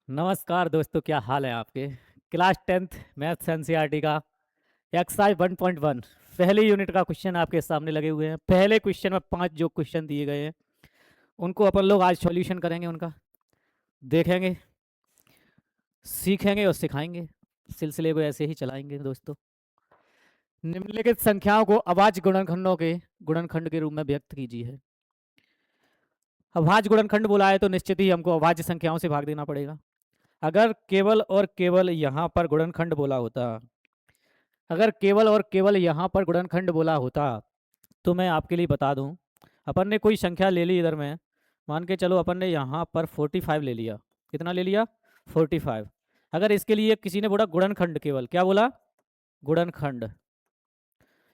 नमस्कार दोस्तों, क्या हाल है आपके। क्लास 10th मैथ्स एनसीईआरटी का एक्सरसाइज 1.1 पहली यूनिट का क्वेश्चन आपके सामने लगे हुए हैं। पहले क्वेश्चन में 5 जो क्वेश्चन दिए गए हैं उनको अपन लोग आज सॉल्यूशन करेंगे, उनका देखेंगे, सीखेंगे और सिखाएंगे। सिलसिले को ऐसे ही चलाएंगे दोस्तों। निम्नलिखित संख्याओं को अभाज्य गुणनखंडों के गुणनखंड के रूप में व्यक्त कीजिए। अभाज्य गुणनखंड बोला है तो निश्चित ही हमको अभाज्य संख्याओं से भाग देना पड़ेगा। अगर केवल और केवल यहाँ पर गुणनखंड बोला होता, अगर केवल और केवल यहाँ पर गुणनखंड बोला होता तो मैं आपके लिए बता दूं, अपन ने कोई संख्या ले ली इधर में, मान के चलो अपन ने यहाँ पर 45 ले लिया। कितना ले लिया? 45। अगर इसके लिए किसी ने बोला गुणनखंड, केवल क्या बोला? गुणनखंड।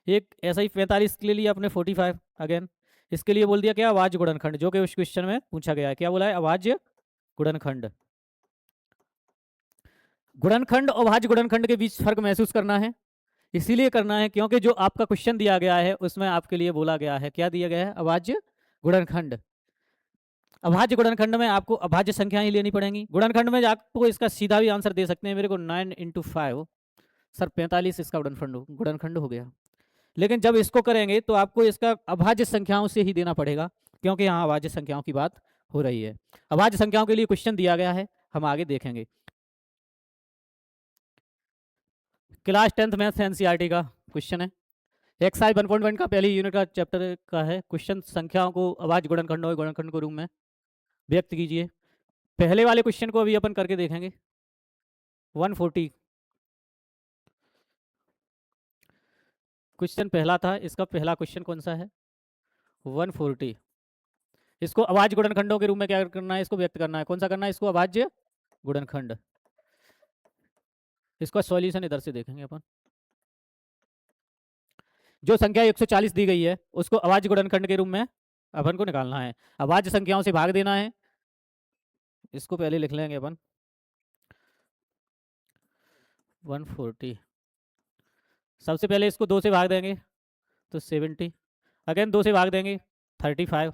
एक ऐसा ही 45 ले लिया अपने 45 अगेन। इसके लिए बोल दिया क्या? अभाज्य गुणनखंड, जो कि उस क्वेश्चन में पूछा गया है। क्या बोला है? अभाज्य गुणनखंड। गुणनखंड और अभाज्य गुणनखंड के बीच फर्क महसूस करना है, इसीलिए करना है क्योंकि जो आपका क्वेश्चन दिया गया है उसमें आपके लिए बोला गया है, क्या दिया गया है? अभाज्य गुणनखंड। अभाज्य गुणनखंड में आपको अभाज्य संख्या ही लेनी पड़ेंगी। गुणनखंड में आपको इसका सीधा भी आंसर दे सकते हैं मेरे को, 9 × 5 सर 45 इसका गुणनखंड हो गया। लेकिन जब इसको करेंगे तो आपको इसका अभाज्य संख्याओं से ही देना पड़ेगा, क्योंकि यहाँ अभाज्य संख्याओं की बात हो रही है। अभाज्य संख्याओं के लिए क्वेश्चन दिया गया है, हम आगे देखेंगे। क्लास 10th मैथ्स एनसीईआरटी का क्वेश्चन है, एक्सरसाइज 1.1 का पहली यूनिट का चैप्टर का है क्वेश्चन। संख्याओं को अभाज्य गुणनखंडों और गुणनखंड के रूप में व्यक्त कीजिए। पहले वाले क्वेश्चन को अभी अपन करके देखेंगे। 140 क्वेश्चन पहला था, इसका पहला क्वेश्चन कौन सा है? 140। इसको अभाज्य गुणनखंडों के रूप में क्या करना है? इसको व्यक्त करना है। कौन सा करना है? इसको अभाज्य गुणनखंड। इसका सॉल्यूशन इधर से देखेंगे अपन। जो संख्या 140 दी गई है उसको अभाज्य गुणनखंड के रूप में अपन को निकालना है। अभाज्य संख्याओं से भाग देना है। इसको पहले लिख लेंगे अपन 140। सबसे पहले इसको 2 से भाग देंगे तो 70। अगेन 2 से भाग देंगे 35।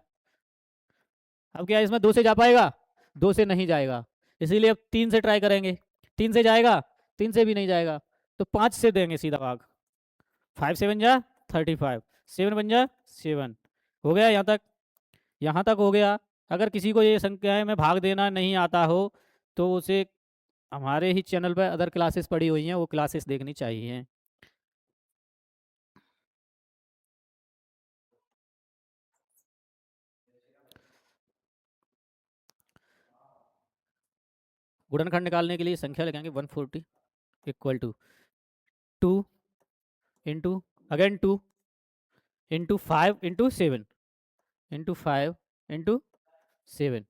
अब क्या इसमें 2 से जा पाएगा? 2 से नहीं जाएगा, इसीलिए अब 3 से ट्राई करेंगे। 3 से जाएगा? 3 से भी नहीं जाएगा, तो 5 से देंगे सीधा भाग। 5 7 जा 35, 7 बन जा 7। हो गया यहाँ तक? यहाँ तक हो गया। अगर किसी को ये संख्याएं में भाग देना नहीं आता हो तो उसे हमारे ही चैनल पर अदर क्लासेस पड़ी हुई हैं, वो क्लासेस देखनी चाहिए। गुणनखंड निकालने के लिए संख्या लगाएंगे 140 equal to 2 into again 2 into 5 into 7 into 5 into 7।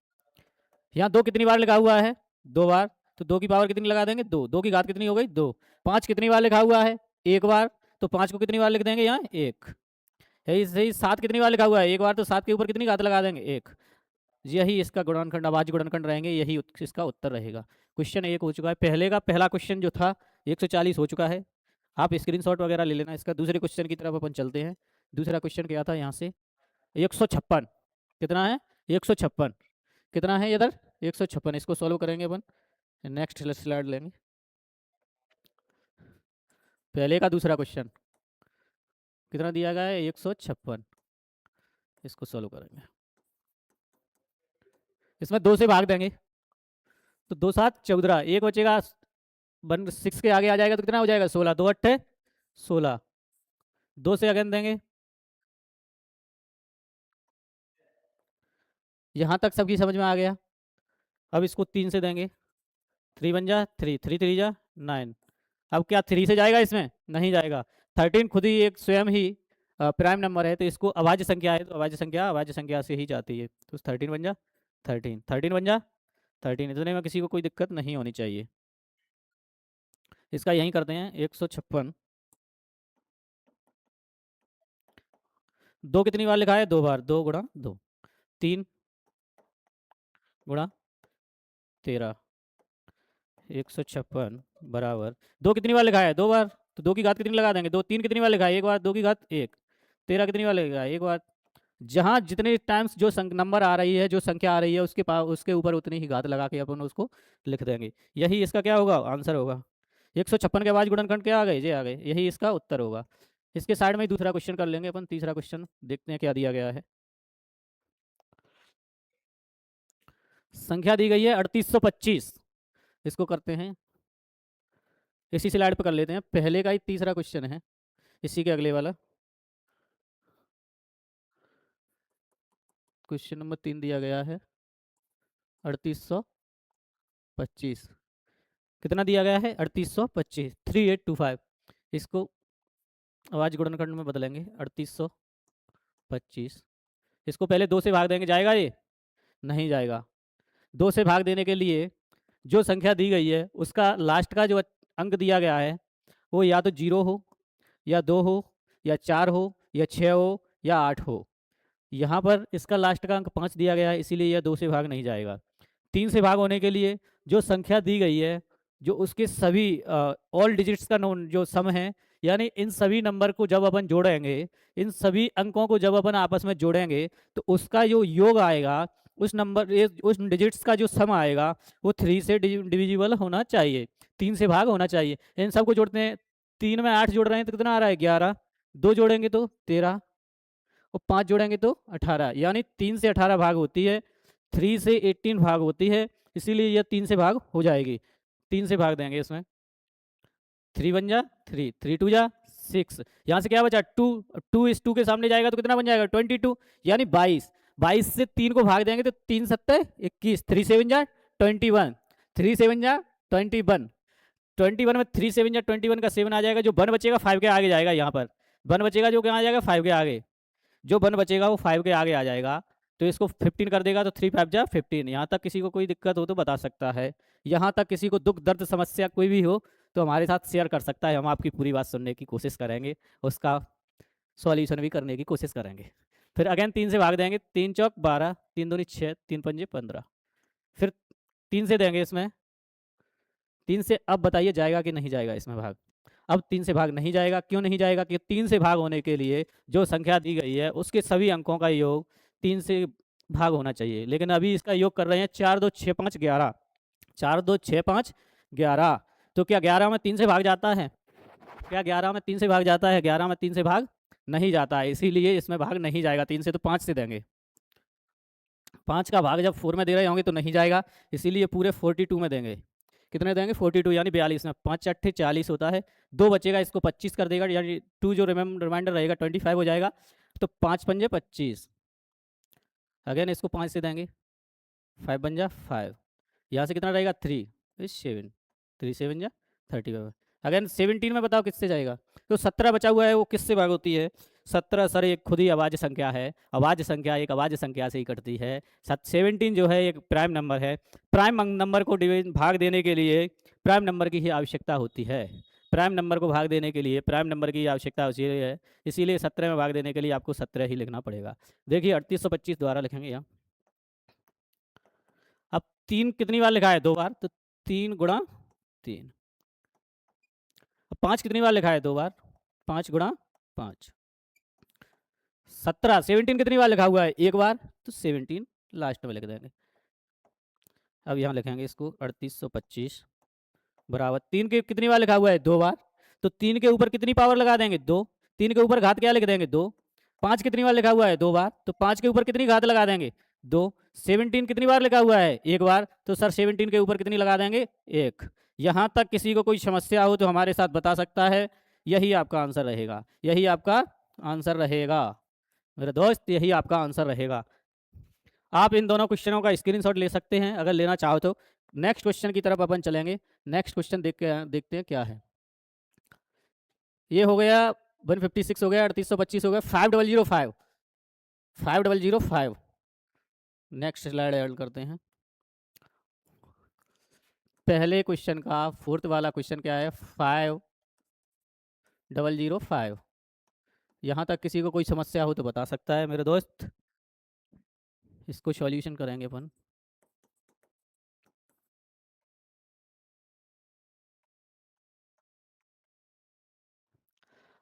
यहाँ 2 कितनी बार लिखा हुआ है? 2 बार। तो 2 की पावर कितनी लगा देंगे? 2। 2 की घात कितनी हो गई? 2। 5 कितनी बार लिखा हुआ है? 1 बार। तो 5 को कितनी बार लिख देंगे यहाँ? 1। यही सही। 7 कितनी बार लिखा हुआ है? 1 बार। तो 7 के ऊपर कितनी घात लगा देंगे? 1। यही इसका गुणनखंड, अभाज्य गुणनखंड रहेंगे, यही इसका उत्तर रहेगा। क्वेश्चन 1 हो चुका है। पहले का पहला क्वेश्चन जो था 140 हो चुका है। आप स्क्रीनशॉट वगैरह ले लेना इसका। दूसरे क्वेश्चन की तरफ अपन चलते हैं। दूसरा क्वेश्चन क्या था? यहाँ से 156 कितना है? 156 कितना है इधर? 156। इसको सॉल्व करेंगे अपन, नेक्स्ट स्लाइड लेंगे। पहले का दूसरा क्वेश्चन कितना दिया गया है? 156। इसको सॉल्व करेंगे, इसमें 2 से भाग देंगे तो 2 7 14, एक बचेगा 6 के आगे आ जाएगा तो कितना हो जाएगा? 16। 2 8 16। 2 से अगेन देंगे। यहाँ तक सबकी समझ में आ गया। अब इसको 3 से देंगे, 3 बन जा 3, 3 3 जा 9। अब क्या 3 से जाएगा? इसमें नहीं जाएगा। 13 खुद ही एक स्वयं ही प्राइम नंबर है, तो इसको अभाज्य संख्या है तो अभाज्य संख्या से ही जाती है। तो 13 बन जा 13, 13 बन जा 13। इतने में किसी को कोई दिक्कत नहीं होनी चाहिए। इसका यहीं करते हैं 156। 2 कितनी बार लिखा है? 2 बार। 2 गुणा 2, 3 गुणा 13। 156 बराबर 2 कितनी बार लिखा है? 2 बार। तो 2 की घात कितनी लगा देंगे? 2। 3 कितनी बार लिखा है? 1 बार। 2 की घात 1। 13 कितनी बार लिखा है? 1 बार। जहाँ जितने टाइम्स जो नंबर आ रही है, जो संख्या आ रही है, उसके पास उसके ऊपर उतनी ही घात लगा के अपन उसको लिख देंगे। यही इसका क्या होगा, आंसर होगा। 156 के बाद गुणनखंड क्या आ गए, ये आ गए, यही इसका उत्तर होगा। इसके साइड में ही दूसरा क्वेश्चन कर लेंगे अपन, तीसरा क्वेश्चन देखते हैं क्या दिया गया है। संख्या दी गई है 3825, इसको करते हैं, इसी स्लाइड पर कर लेते हैं, पहले का ही तीसरा क्वेश्चन है, इसी के अगले वाला। क्वेश्चन नंबर 3 दिया गया है 3825, कितना दिया गया है 3825, 3825। इसको आवाज गुणनखंड में बदलेंगे, 3825, इसको पहले 2 से भाग देंगे, जाएगा ये, नहीं जाएगा। 2 से भाग देने के लिए जो संख्या दी गई है उसका लास्ट का जो अंक दिया गया है वो या तो 0 हो, या 2 हो, या 4 हो, या 6 हो, या 8 हो। यहाँ पर इसका लास्ट का अंक 5 दिया गया है, इसीलिए यह 2 से भाग नहीं जाएगा। 3 से भाग होने के लिए जो संख्या दी गई है, जो उसके सभी ऑल डिजिट्स का जो सम है, यानी इन सभी नंबर को जब अपन जोड़ेंगे, इन सभी अंकों को जब अपन आपस में जोड़ेंगे, तो उसका जो योग आएगा, उस नंबर उस डिजिट्स का जो सम आएगा वो 3 से डिविजिबल होना चाहिए, 3 से भाग होना चाहिए। इन सबको जोड़ते हैं, 3 में 8 जोड़ रहे हैं तो कितना आ रहा है 11, 2 जोड़ेंगे तो 13, और 5 जोड़ेंगे तो 18, यानी 3 से 18 भाग होती है, 3 से 18 भाग होती है, इसीलिए यह 3 से भाग हो जाएगी। 3 से भाग देंगे इसमें, 3 बन जा 3, 3 2 जा 6, यहाँ से क्या बचा 2, 2 इस 2 के सामने जाएगा तो कितना बन जाएगा 22, यानी 22, 22 से 3 को भाग देंगे तो 3 सत्ते 21, 3 7 जा 21, 3 7 जा 21, 21 में 3 7 जा 21 का 7 आ जाएगा, जो 1 बचेगा 5 के आगे जाएगा, यहाँ पर 1 बचेगा जो क्या आ जाएगा 5 के आगे, जो 1 बचेगा वो 5 के आगे आ जाएगा, तो इसको 15 कर देगा तो 3 5 जा 15। यहाँ तक किसी को कोई दिक्कत हो तो बता सकता है, यहाँ तक किसी को दुख दर्द समस्या कोई भी हो तो हमारे साथ शेयर कर सकता है, हम आपकी पूरी बात सुनने की कोशिश करेंगे, उसका सॉल्यूशन भी करने की कोशिश करेंगे। फिर अगेन 3 से भाग देंगे, 3 चौक 12, 3 दूनी 6, 3 पंजे 15, फिर 3 से देंगे इसमें, 3 से अब बताइए जाएगा कि नहीं जाएगा इसमें भाग। अब 3 से भाग नहीं जाएगा, क्यों नहीं जाएगा कि 3 से भाग होने के लिए जो संख्या दी गई है उसके सभी अंकों का योग 3 से भाग होना चाहिए, लेकिन अभी इसका योग कर रहे हैं 4 2 6 5 11, 4 2 6 5 11, तो क्या 11 में 3 से भाग जाता है, क्या 11 में 3 से भाग जाता है, 11 में 3 से भाग नहीं जाता है, इसीलिए इसमें भाग नहीं जाएगा 3 से, तो 5 से देंगे, 5 का भाग जब 4 में दे रहे होंगे तो नहीं जाएगा, इसीलिए पूरे 42 में देंगे, कितने देंगे 42, यानी 42 में 5 अट्ठे 40 होता है, 2 बचेगा इसको 25 कर देगा, यानी 2 जो रिमाइंडर रहेगा 25 हो जाएगा, तो 5 पंजे 25, अगेन इसको 5 से देंगे, 5 बन जा 5, यहाँ से कितना रहेगा 3 7, 3 7 जा 35, अगेन 17 में बताओ किससे जाएगा, तो 17 बचा हुआ है वो किससे भाग होती है, 17 सर एक खुद ही अभाज्य संख्या है, अभाज्य संख्या एक अभाज्य संख्या से ही कटती है, 17 जो है एक प्राइम नंबर है, प्राइम नंबर को भाग देने के लिए प्राइम नंबर की ही आवश्यकता होती है, प्राइम नंबर को भाग देने के लिए प्राइम नंबर की आवश्यकता होती है, इसीलिए 17 में भाग देने के लिए आपको 17 ही लिखना पड़ेगा। देखिए 3825 द्वारा लिखेंगे यहाँ, अब 3 कितनी बार लिखा है 2 बार, तो 3 गुणा 3, अब 5 कितनी बार लिखा है 2 बार, 5 गुणा 5, 17 कितनी बार लिखा हुआ है 1 बार, तो 17 लास्ट में लिख देंगे। अब यहाँ लिखेंगे इसको 3825 बराबर 3 के कितनी बार लिखा हुआ है 2 बार, तो 3 के ऊपर कितनी पावर लगा देंगे 2, 3 के ऊपर घात क्या लिख देंगे 2, 5 कितनी बार लिखा हुआ है 2 बार, तो 5 के ऊपर कितनी घात लगा देंगे 2, 17 कितनी बार लिखा हुआ है 1 बार, तो सर 17 के ऊपर कितनी लगा देंगे 1। यहाँ तक किसी को कोई समस्या हो तो हमारे साथ बता सकता है, यही आपका आंसर रहेगा, यही आपका आंसर रहेगा मेरे दोस्त, यही आपका आंसर रहेगा। आप इन दोनों क्वेश्चनों का स्क्रीनशॉट ले सकते हैं अगर लेना चाहो तो। नेक्स्ट क्वेश्चन की तरफ अपन चलेंगे, नेक्स्ट क्वेश्चन देखते हैं क्या है। ये हो गया 156 हो गया, 3825 हो गया, 5005, 5005। नेक्स्ट स्लाइड ऐड करते हैं। पहले क्वेश्चन का फोर्थ वाला क्वेश्चन क्या है 5005। यहाँ तक किसी को कोई समस्या हो तो बता सकता है मेरे दोस्त, इसको सॉल्यूशन करेंगे अपन।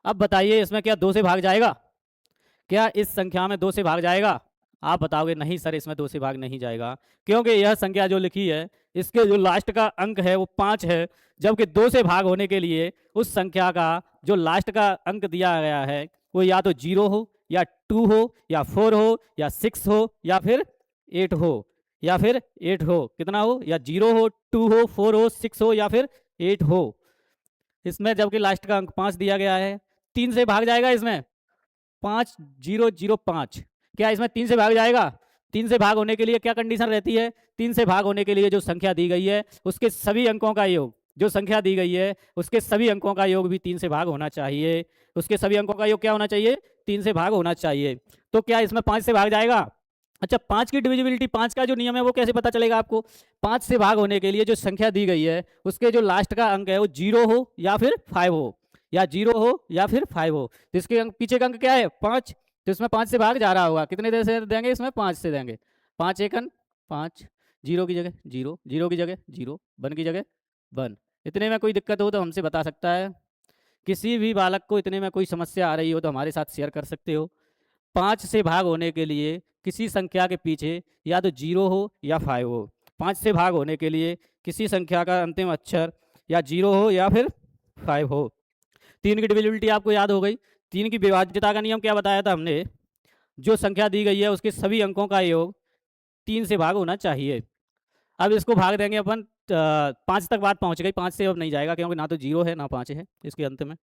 अब बताइए इसमें क्या 2 से भाग जाएगा, क्या इस संख्या में 2 से भाग जाएगा? आप बताओगे नहीं सर, इसमें 2 से भाग नहीं जाएगा, क्योंकि यह संख्या जो लिखी है इसके जो लास्ट का अंक है वो 5 है, जबकि 2 से भाग होने के लिए उस संख्या का जो लास्ट का अंक दिया गया है वो या तो 0 हो, या 2 हो, या 4 हो, या 6 हो, या फिर 8 हो, या फिर 8 हो। कितना हो? या 0 हो, 2 हो, 4 हो, 6 हो, या फिर 8 हो। इसमें जबकि लास्ट का अंक 5 दिया गया है, 3 से भाग जाएगा इसमें? 5005। क्या इसमें 3 से भाग जाएगा? 3 से भाग होने के लिए क्या कंडीशन रहती है? 3 से भाग होने के लिए जो संख्या दी गई है उसके सभी अंकों का योग, जो संख्या दी गई है उसके सभी अंकों का योग भी 3 से भाग होना चाहिए। उसके सभी अंकों का योग क्या होना चाहिए? 3 से भाग होना चाहिए। तो क्या इसमें 5 से भाग जाएगा? अच्छा, 5 की डिविजिबिलिटी, 5 का जो नियम है वो कैसे पता चलेगा आपको? 5 से भाग होने के लिए जो संख्या दी गई है उसके जो लास्ट का अंक है वो 0 हो या फिर 5 हो, या 0 हो या फिर 5 हो। तो इसके अंक, पीछे का अंक क्या है? 5। तो इसमें 5 से भाग जा रहा होगा, कितने देर से देंगे? इसमें 5 से देंगे। 5 एकन 5, 0 की जगह 0, 0 की जगह 0, 1 की जगह 1। इतने में कोई दिक्कत हो तो हमसे बता सकता है। किसी भी बालक को इतने में कोई समस्या आ रही हो तो हमारे साथ शेयर कर सकते हो। 5 से भाग होने के लिए किसी संख्या के पीछे या तो 0 हो या 5 हो। 5 से भाग होने के लिए किसी संख्या का अंतिम अक्षर या 0 हो या फिर 5 हो। 3 की डिविजिबिलिटी आपको याद हो गई। 3 की विभाज्यता का नियम क्या बताया था हमने? जो संख्या दी गई है उसके सभी अंकों का योग 3 से भाग होना चाहिए। अब इसको भाग देंगे अपन, 5 तक बात पहुंच गई, 5 से अब नहीं जाएगा क्योंकि ना तो 0 है ना 5 है इसके अंत में।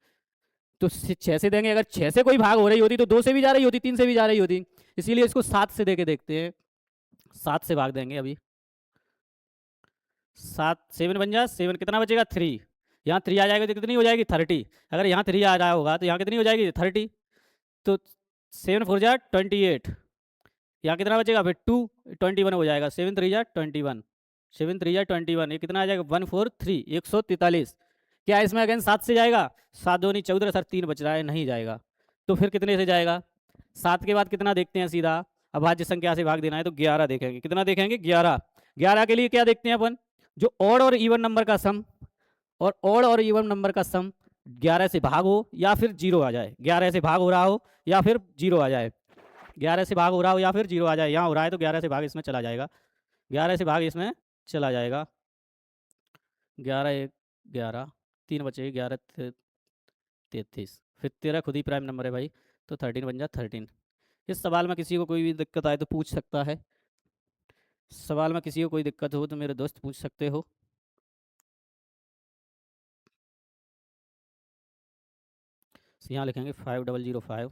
तो 6 से देंगे। अगर 6 से कोई भाग हो रही होती तो 2 से भी जा रही होती, 3 से भी जा रही होती, इसीलिए इसको 7 से देके देखते हैं। 7 से भाग देंगे अभी। 7 7 बन जा, 7 कितना बचेगा? 3। यहाँ 3 आ जाएगा तो कितनी हो जाएगी? 30। अगर यहाँ 3 आ रहा होगा तो यहाँ कितनी हो जाएगी? 30। तो 7 4 जा 28। यहाँ कितना बचेगा फिर? 2, 21 हो जाएगा। 7 3 जा 21, 7 3 जा 21, ये कितना आ जाएगा? 143, 143। क्या इसमें अगेन 7 से जाएगा? 7 2 नहीं 14 सर, 3 बच रहा है, नहीं जाएगा। तो फिर कितने से जाएगा? 7 के बाद कितना देखते हैं सीधा? अभाज्य संख्या से भाग देना है तो 11 देखेंगे। कितना देखेंगे? 11। 11 के लिए क्या देखते हैं अपन? जो ऑड और इवन नंबर का सम, और ऑड और इवन नंबर का सम 11 से भाग हो या फिर 0 आ जाए। 11 से भाग हो रहा हो या फिर 0 आ जाए। 11 से भाग हो रहा हो या फिर 0 आ जाए। यहाँ हो रहा है तो 11 से भाग इसमें चला जाएगा। 11 से भाग इसमें चला जाएगा। 11 1 11, 3 बचे, 11 33, फिर 13 खुद ही प्राइम नंबर है भाई, तो 13 बन जा 13। इस सवाल में किसी को कोई भी दिक्कत आए तो पूछ सकता है। सवाल में किसी को कोई दिक्कत हो तो मेरे दोस्त पूछ सकते हो। यहाँ लिखेंगे 5005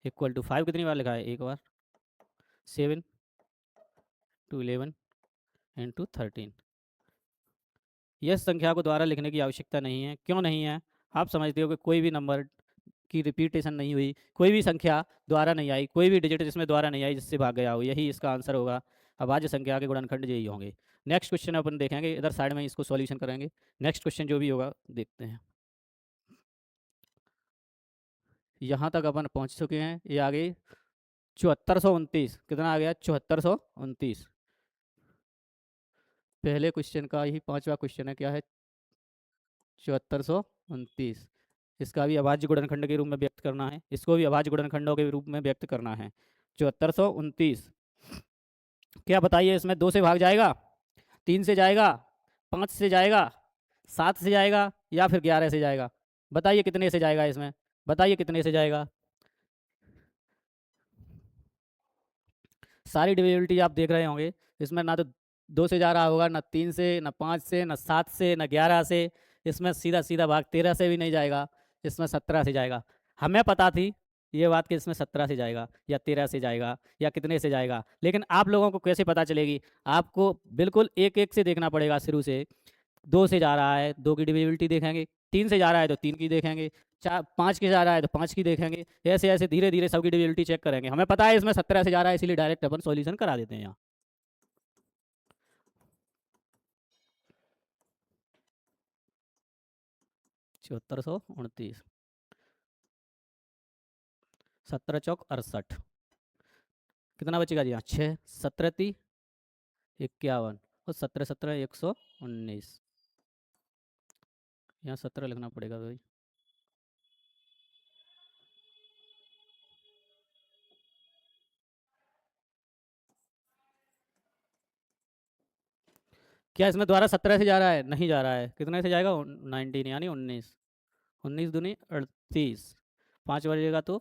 इक्वल टू 5 कितनी बार लिखा है? एक बार। 7 to 11 into 13। यह संख्या को द्वारा लिखने की आवश्यकता नहीं है। क्यों नहीं है? आप समझते हो कि कोई भी नंबर की रिपीटेशन नहीं हुई, कोई भी संख्या द्वारा नहीं आई, कोई भी डिजिट जिसमें द्वारा नहीं आई जिससे भाग गया हो, यही इसका आंसर होगा। अभाज्य संख्या के गुणनखंड यही होंगे। नेक्स्ट क्वेश्चन अपन देखेंगे, इधर साइड में इसको सॉल्यूशन करेंगे। नेक्स्ट क्वेश्चन जो भी होगा देखते हैं। यहाँ तक अपन पहुँच चुके हैं। ये आ गई 7429। कितना आ गया? 7429। पहले क्वेश्चन का ही 5वां क्वेश्चन है। क्या है? 7429। इसका भी अभाज्य गुणनखंड के रूप में व्यक्त करना है, इसको भी अभाज्य गुणनखंडों के रूप में व्यक्त करना है। 7429। क्या बताइए, इसमें 2 से भाग जाएगा, 3 से जाएगा, 5 से जाएगा, 7 से जाएगा, या फिर 11 से जाएगा? बताइए कितने से जाएगा इसमें? बताइए कितने से जाएगा? सारी डिविजिबिलिटी आप देख रहे होंगे, इसमें ना तो 2 से जा रहा होगा, ना 3 से, ना 5 से, ना 7 से, ना 11 से। इसमें सीधा सीधा भाग 13 से भी नहीं जाएगा, इसमें 17 से जाएगा। हमें पता थी ये बात कि इसमें 17 से जाएगा या 13 से जाएगा या कितने से जाएगा, लेकिन आप लोगों को कैसे पता चलेगी? आपको बिल्कुल एक एक से देखना पड़ेगा शुरू से। 2 से जा रहा है, 2 की डिविजिबिलिटी देखेंगे। 3 से जा रहा है तो 3 की देखेंगे। 5 के जा रहा है तो 5 की देखेंगे। ऐसे ऐसे धीरे धीरे सबकी डिविजिबिलिटी चेक करेंगे। हमें पता है इसमें 17 से जा रहा है, इसीलिए डायरेक्ट अपन सॉल्यूशन करा देते हैं यहाँ। चौहत्तर सौ 29, 17 चौक 68। कितना बचेगा जी? यहाँ 6, 17 ती 51, और 17 17 119। यहाँ 17 लिखना पड़ेगा भाई। क्या इसमें द्वारा 17 से जा रहा है? नहीं जा रहा है। कितने से जाएगा? 19 यानी 19। 19 दूनी 38, 5 बजेगा तो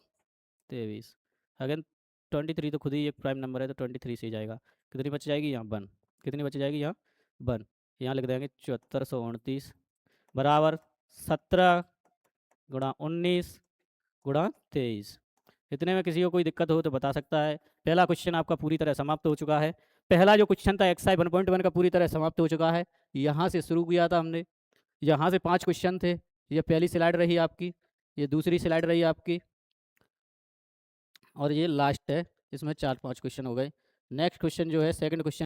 23। अगेन 23 तो खुद ही एक प्राइम नंबर है, तो 23 से ही जाएगा। कितनी बच जाएगी यहाँ? 1। कितनी बच जाएगी यहाँ? 1। यहाँ लिख देंगे 7429 बराबर 17 गुणा 19 गुणा 23। इतने में किसी को कोई दिक्कत हो तो बता सकता है। पहला क्वेश्चन आपका पूरी तरह समाप्त हो चुका है। पहला जो क्वेश्चन था एक्सआई 1.1 का पूरी तरह समाप्त हो चुका है। यहाँ से शुरू किया था हमने, यहाँ से 5 क्वेश्चन थे। ये पहली स्लाइड रही आपकी, ये दूसरी स्लाइड रही आपकी, और ये लास्ट है। इसमें 4-5 क्वेश्चन हो गए। नेक्स्ट क्वेश्चन जो है सेकंड क्वेश्चन